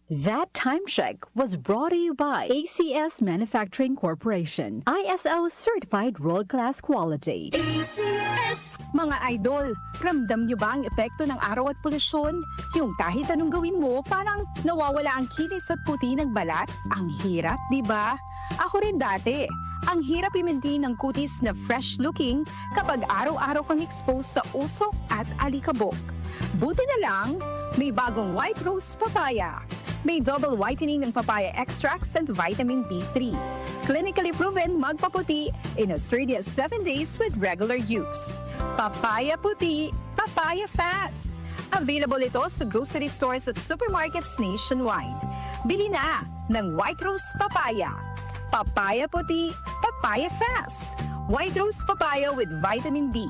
That time check was brought to you by ACS Manufacturing Corporation, ISO certified world-class quality. ACS! Mga idol, ramdam nyo ba ang epekto ng araw at polusyon? Yung kahit anong gawin mo, parang nawawala ang kinis at puti ng balat? Ang hirap, di ba? Ako rin dati. Ang hirap i-maintain ng kutis na fresh-looking kapag araw-araw kang exposed sa usok at alikabok. Buti na lang, may bagong White Rose Papaya. May double whitening ng papaya extracts and vitamin B3. Clinically proven magpaputi in as early as 7 days with regular use. Papaya puti, papaya fast. Available ito sa grocery stores at supermarkets nationwide. Bili na ng White Rose Papaya. Papaya puti, papaya fast. White Rose Papaya with vitamin B.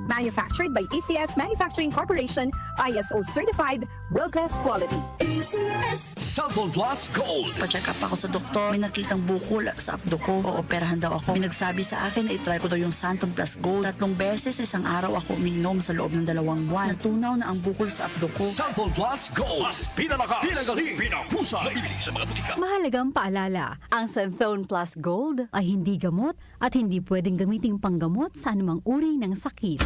Manufactured by ACS Manufacturing Corporation, ISO certified, world-class quality. ACS! Cellphone Plus Gold. Pa-check up ako sa doktor, may nakitang bukol sa abdo ko, ooperahan daw ako. May nagsabi sa akin na itry ko daw yung Santon Plus Gold. 3 beses, isang araw ako umiinom sa loob ng 2 buwan. Natunaw na ang bukol sa abdo ko. Cellphone Plus Gold. Mas pinalakas, pinagaling, pinahusay. Nabibili sa mga butika. Mahalagang paalala, ang Santhone Plus Gold ay hindi gamot at hindi pwedeng gamiting panggamot sa anumang uri ng sakit.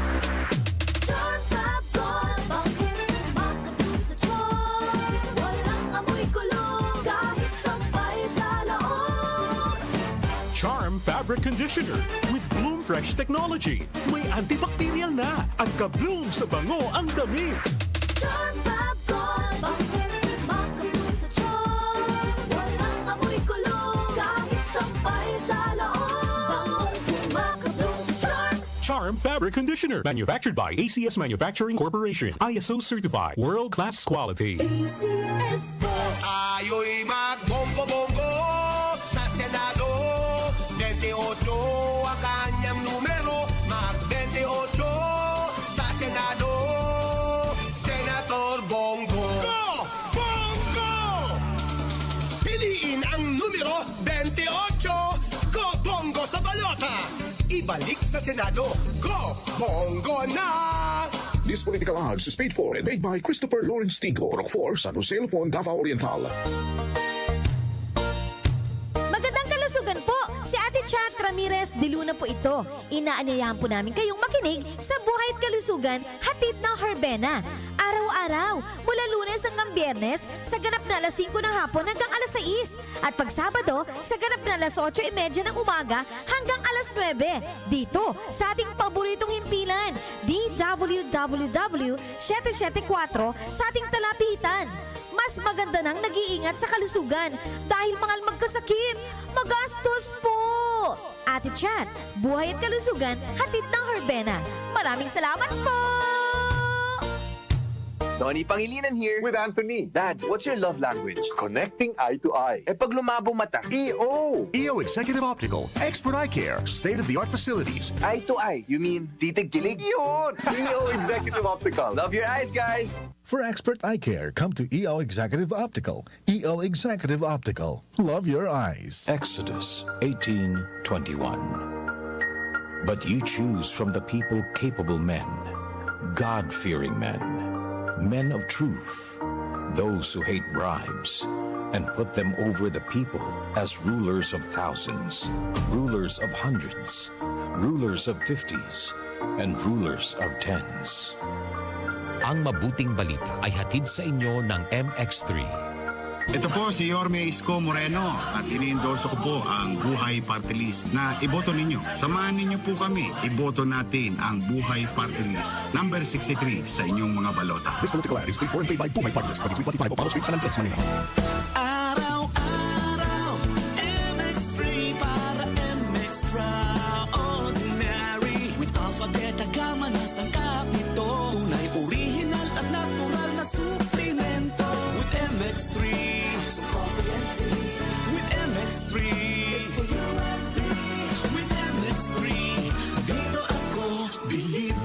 Charm Fabric Conditioner with Bloom Fresh Technology. May antibacterial na at ka-bloom sa bango ang damit. Charm Fab Gold, bakit makabloom sa charm? Walang amoy kulong, kahit sampay sa loob. Bangong makabloom sa charm. Charm Fabric Conditioner. Manufactured by ACS Manufacturing Corporation. ISO certified. World-class quality. ACS! Ayo'y magbonggo-bongo sa Senado. 28 ang kanyang numero. Mag-28 sa Senado. Senator Bongo. Go! Bongo! Piliin ang numero 28. Go Bongo sa balota. Ibalik sa Senado. Go Bongo na! This political ads is paid for and made by Christopher Lawrence Tigo, Rock 4, San Jose, Lupon, Davao Oriental. Magandang kalusugan po! Si Ate Chat Ramirez de Luna po ito. Inaanyayahan po namin kayong makinig sa Buhay at Kalusugan, hatid ng Herbena. Araw-araw, mula Lunes hanggang Biyernes, sa ganap na alas 5 ng hapon hanggang alas 6. At pag Sabado, sa ganap na alas 8:30 ng umaga hanggang alas 9. Dito, sa ating paboritong himpilan, DWWW 774 sa ating talapitan. Mas maganda nang nag-iingat sa kalusugan dahil mahal magkasakit. Magastos po! Ate Chat, Buhay at Kalusugan, hatid ng Herbena. Maraming salamat po! Donnie Pangilinan here. With Anthony. Dad, what's your love language? Connecting eye to eye. Eh pag lumabo mata. EO! EO Executive Optical. Expert eye care. State-of-the-art facilities. Eye to eye, you mean titig-kilig? Yun! EO Executive Optical. Love your eyes, guys! For expert eye care, come to EO Executive Optical. EO Executive Optical. Love your eyes. Exodus 18:21. But you choose from the people capable men, God-fearing men, men of truth, those who hate bribes, and put them over the people as rulers of thousands, rulers of hundreds, rulers of 50s, and rulers of 10s. Ang mabuting balita ay hatid sa inyo ng MX3. Ito po si Yorme Isko Moreno at ini-endorse ko po ang Buhay Party List na iboto ninyo. Samahan ninyo po kami, iboto natin ang Buhay Party List number 63 sa inyong mga balota. This political ad is paid for and paid by Buhay Party List, 2325 Opalo Street, San Andres, Manila. Araw-araw, MX3 para MX Extraordinary. With Alpha, Beta, Gamma na sangkap nito. Tunay, original at natural na suplemento. With MX3, with MX3, it's for you and me. With MX3, dito ako believe.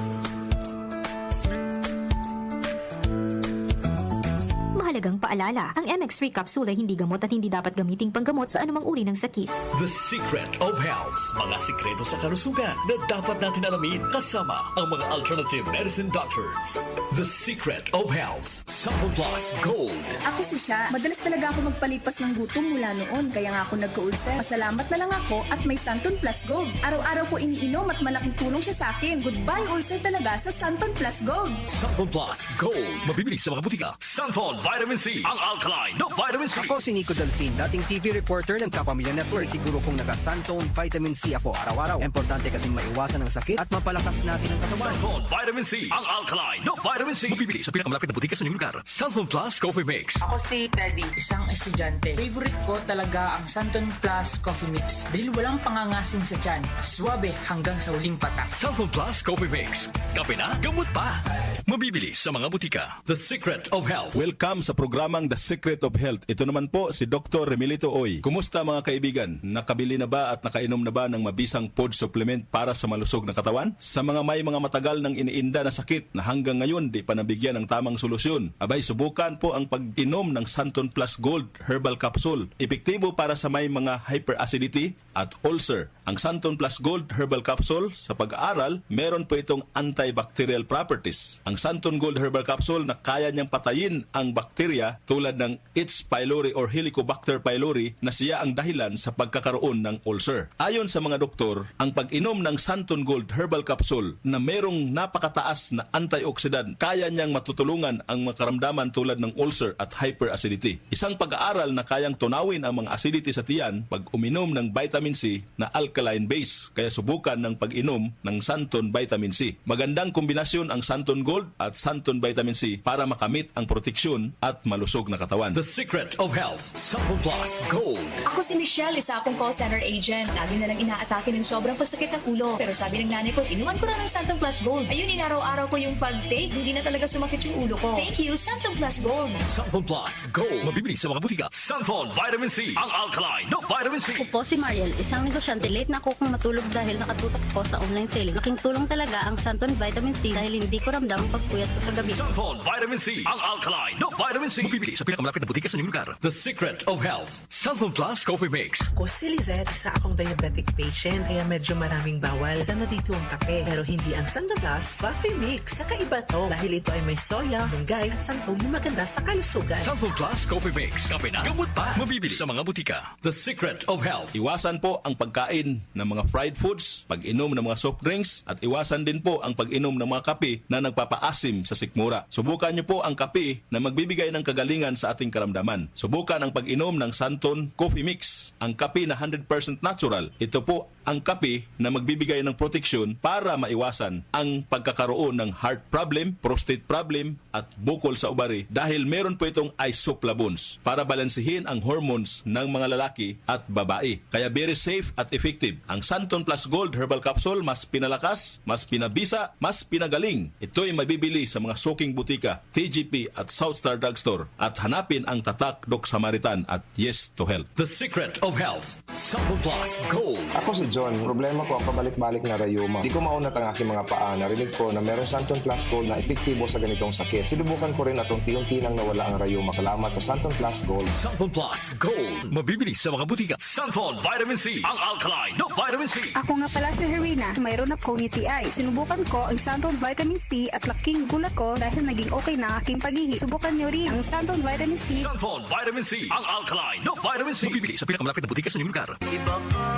Mahalagang paalala, ang MX3 capsule ay hindi gamot at hindi dapat gamiting panggamot sa anumang uri ng sakit. The Secret of Health. Mga sikreto sa kalusugan na dapat natin alamin kasama ang mga alternative medicine doctors. The Secret of Health. Sample Plus Gold. Ako si Sha. Madalas talaga ako magpalipas ng gutom mula noon, kaya nga ako nagka-ulcer. Pasalamat na lang ako at may Santon Plus Gold. Araw-araw ko iniinom at malaking tulong siya sa akin. Goodbye ulcer talaga sa Santon Plus Gold. Santon Plus Gold. Mabibili sa mga butika. Santon Vitamin C. Ang alkaline na vitamin C. Ako si Nico Delfin, dating TV reporter ng Kapamilya Network. Siguro kung naka-Santon Vitamin C ako araw-araw. Importante kasing maiwasan ang sakit at mapalakas natin ang katawan. Santon Vitamin C. Ang alkaline na vitamin C. Mabibili sa pinakamalapit na butika sa inyong lugar. Santon Plus Coffee Mix. Ako si Teddy, isang estudyante. Favorite ko talaga ang Santon Plus Coffee Mix dahil walang pangangasim sa tiyan. Suwabe hanggang sa uling patak. Santon Plus Coffee Mix. Kape na, gamot pa. Mabibili sa mga butika. The Secret of Health. Welcome sa programang The Secret of Health. Ito naman po si Dr. Remilito Oy. Kumusta mga kaibigan? Nakabili na ba at nakainom na ba ng mabisang food supplement para sa malusog na katawan? Sa mga may mga matagal ng iniinda na sakit na hanggang ngayon di pa nabigyan ng tamang solusyon, abay subukan po ang pag-inom ng Santon Plus Gold Herbal Capsule. Epektibo para sa may mga hyperacidity at ulcer. Ang Santon Plus Gold Herbal Capsule, sa pag-aaral, meron po itong antibacterial properties. Ang Santon Gold Herbal Capsule na kaya niyang patayin ang bakterya tulad ng H. pylori or Helicobacter pylori na siya ang dahilan sa pagkakaroon ng ulcer. Ayon sa mga doktor, ang pag-inom ng Santon Gold Herbal Capsule na merong napakataas na antioxidant, kaya niyang matutulungan ang makaramdaman tulad ng ulcer at hyperacidity. Isang pag-aaral na kayang tunawin ang mga acidity sa tiyan pag uminom ng vitamin C na alkaline base. Kaya subukan ng pag-inom ng Santon Vitamin C. Magandang kombinasyon ang Santon Gold at Santon Vitamin C para makamit ang proteksyon at malusog na katawan. The Secret of Health. Santon Plus Gold. Ako si Michelle, isa akong call center agent. Lagi na lang inaatake ng sobrang pasakit ng ulo. Pero sabi ng nanay ko, inuman ko na ng Santon Plus Gold. Ayun, inaraw-araw ko yung pag-take. Hindi na talaga sumakit yung ulo ko. Thank you, Santon Plus Gold. Santon Plus Gold. Mabibili sa mga butika. Santon Vitamin C. Ang alkaline na vitamin C. Ako po si Mariel, isang negosyante. Late na ako kung matulog dahil nakatutok ko sa online sale. Laking tulong talaga ang Santon Vitamin C dahil hindi ko ramdam ang pagpuyat ko sa gabi. Santon Vitamin C. Ang alkaline na vitamin C. Mabibili sa pinakamalapit na butika sa inyong lugar. The Secret of Health. Santon Plus Coffee Mix. Ako si Lizette, isa akong diabetic patient kaya medyo maraming bawal. Sana dito ang kape pero hindi ang Santon Plus Coffee Mix. Kakaiba to dahil ito ay may soya, munggay at santol na maganda sa kalusugan. Santon Plus Coffee Mix. Kape na, gamot pa. Mabibili sa mga butika. The Secret of Health. Iwasan po ang pagkain ng mga fried foods, pag-inom ng mga soft drinks, at iwasan din po ang pag-inom ng mga kape na nagpapaasim sa sikmura. Subukan niyo po ang kape na magbibigay ng kagalingan sa ating karamdaman. Subukan ang pag-inom ng Santon Coffee Mix, ang kape na 100% natural. Ito po ang kape na magbibigay ng proteksyon para maiwasan ang pagkakaroon ng heart problem, prostate problem, at bukol sa ubari dahil meron po itong isoflavones para balansihin ang hormones ng mga lalaki at babae. Kaya very safe at effective. Ang Santon Plus Gold Herbal Capsule mas pinalakas, mas pinabisa, mas pinagaling. Ito'y mabibili sa mga suking butika, TGP at Southstar Drugstore at hanapin ang tatak Doc Samaritan at Yes to Health. The Secret of Health. Santon Plus Gold. Ako si John. Problema ko ang pabalik-balik na rayuma. Di ko maunat ang aking mga paa. Narinig ko na meron Santon Plus Gold na epektibo sa ganitong sakit. Sinubukan ko rin at unti-unti nang nawala ang rayuma. Salamat sa Santon Plus Gold. Santon Plus Gold. Mabibili sa mga butika. Santon Vitamin C. Ang alkaline na vitamin C. Ako nga pala si Herina. Mayroon akong UTI. Sinubukan ko ang Santon Vitamin C at laking gulat ko dahil naging okay na aking pag-ihi. Subukan niyo rin ang Santon Vitamin C. Santon Vitamin C. Ang alkaline na vitamin C. Mabibili sa pinakamalapit na butika sa inyong lugar. Iba ka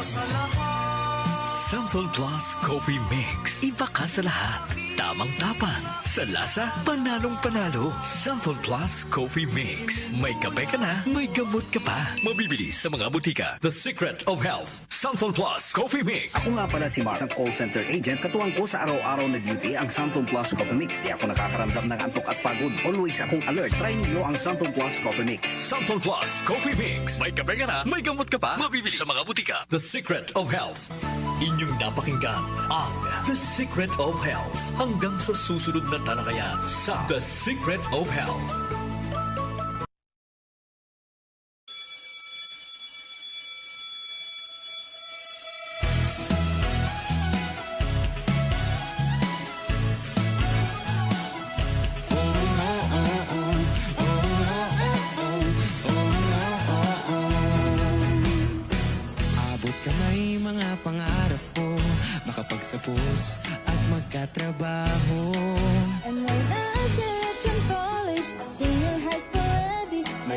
sa lahat. Santon Plus Coffee Mix. Iba ka sa lahat. Tamang tapang. Sa lasa, panalong-panalo. Santon Plus Coffee Mix. May kape ka na, may gamot ka pa. Mabibili sa mga butika. The Secret of Health. Santon Plus Coffee Mix. Ako nga pala si Mark, isang call center agent. Katuwang ko sa araw-araw na duty ang Santon Plus Coffee Mix. Di ako nakakaramdam ng antok at pagod. Always akong alert. Try niyo ang Santon Plus Coffee Mix. Santon Plus Coffee Mix. May kape ka na, may gamot ka pa. Mabibili sa mga butika. The Secret of Health. Inyong napakinggan ang The Secret of Health. Hanggang sa susunod na talakayan sa The Secret of Health.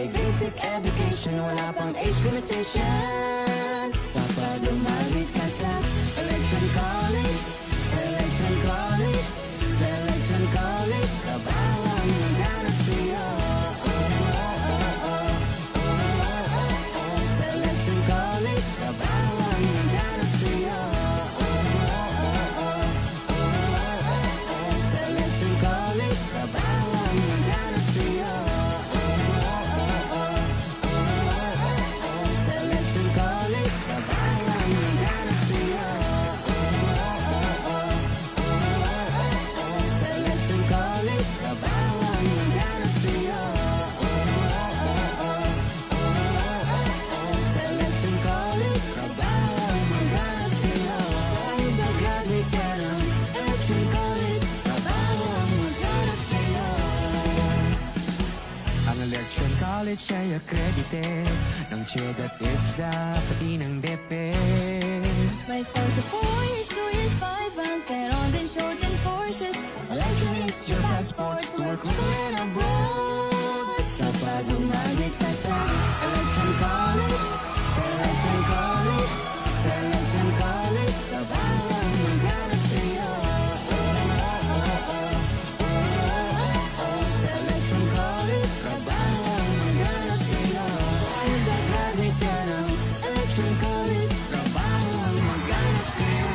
May basic education, wala pang age limitation. Kapag lumapit ka sa Selection College, Selection College, Selection College, trabaho ang maghanap sa'yo. Selection College, trabaho ang maghanap sa'yo. Selection College, trabaho ang maghanap sa'yo. Selection College, trabaho ang maghanap sa'yo. Selection College, trabaho ang maghanap sa'yo. Selection College, trabaho ang maghanap sa'yo. Ay, mag-graduate ka ng Selection College, trabaho ang maghanap sa'yo. Ang Election College ay accredited ng CHED at ISDA, pati ng DepEd. May course of 4 years, 2 years, 5 months, meron din shortened courses. Election is your passport to work, legal and abroad. Kapag umabit ka sa Election College, Selection College, Selection College, trabaho ang maghanap sa'yo. Selection College, trabaho ang maghanap sa'yo. Ay, mag-graduate ka ng Election College, trabaho ang maghanap sa'yo.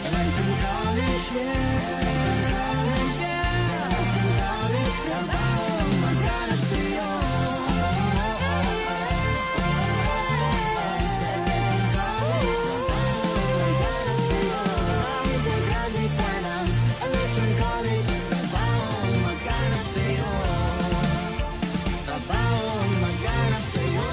Election College, Selection College, Selection College, trabaho ang maghanap sa'yo. Selection College, trabaho ang maghanap sa'yo. Ay, mag-graduate ka ng Election College, trabaho ang maghanap sa'yo. Trabaho ang maghanap sa'yo.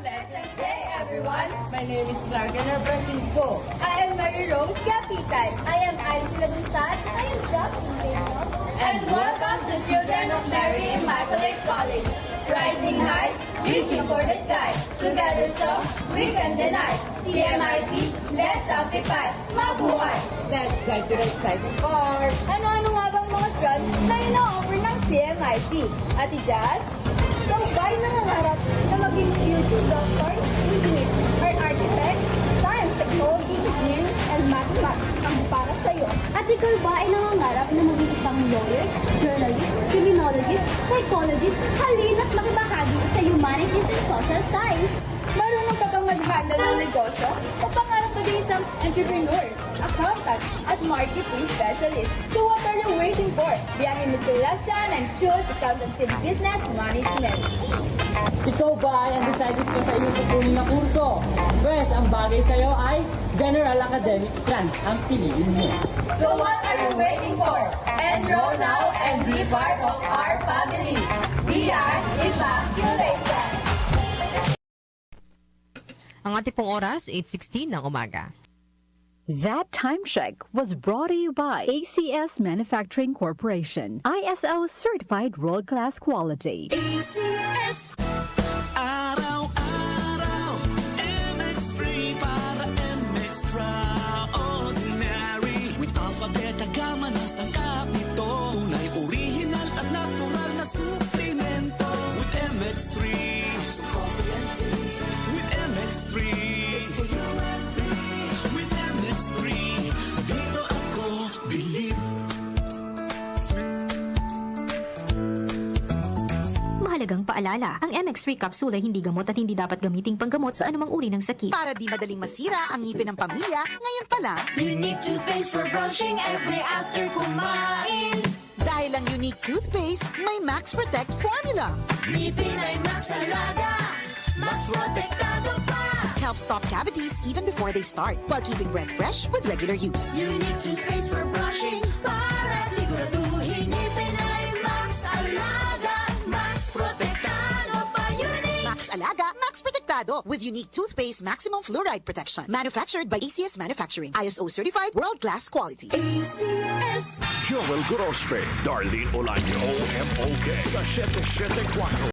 Blessed day, everyone. My name is Larganer Francisco. I am Mary Rose Capitan. I am Icy Lagunsan. I am Jocelyn. And welcome to Children of Mary Immaculate College. Rising high, reaching for the sky. Together strong, we can deny. CMIC, let's amplify. Mabuhay! Let's get to the exciting part. Ano-ano nga bang mga trend na ina-offer ng CMIC? Ate Jazz? Ikaw ba'y nangangarap na maging future doctor, engineer, or architect? Science, technology, engineering, and mathematics ang para sa'yo. At ikaw ba ay nangangarap na maging isang lawyer, journalist, criminologist, psychologist, halina't makibahagi sa humanities and social science? Marunong ka bang mag-handle ng negosyo? O pangarap ka din isang entrepreneur, accountant, at marketing specialist? So what are you waiting for? Biyahin mo sila siya and choose accountancy and business management. Ikaw ba ay undecided ka sa iyong kukunin na kurso? Pwes, ang bagay sa'yo ay General Academic Strand ang piliin mo. So what are you waiting for? Enroll now and be part of our family. Beyond Evacuation. Ang ating pong oras, 8:16 ng umaga. That time check was brought to you by ACS Manufacturing Corporation, ISO certified world-class quality. ACS. Araw-araw, MX3 para MX Extraordinary. With alphabet, gamma na sangkap nito. Tunay, original at natural na suplemento. With MX3, so coffee and tea. With MX3, it's for you and me. With MX3, dito ako believe. Mahalagang paalala, ang MX3 capsule ay hindi gamot at hindi dapat gamiting panggamot sa anumang uri ng sakit. Para di madaling masira ang ngipin ng pamilya, ngayon pa lang, You need toothpaste for brushing every after kumain. dahil Dahil ang unique toothpaste may Max Protect formula. Ngipin ay Max Alaga, Max Protektado pa. Helps stop cavities even before they start while keeping breath fresh with regular use. Unique toothpaste for brushing para siguraduhin ngipin ay Max Alaga, Max Protektado pa. Unique Max Alaga, Max Protectado with unique toothpaste maximum fluoride protection. Manufactured by ACS Manufacturing. ISO certified world-class quality. ACS. Joel Grospe, Darlene Olaño, OMOK sa 774.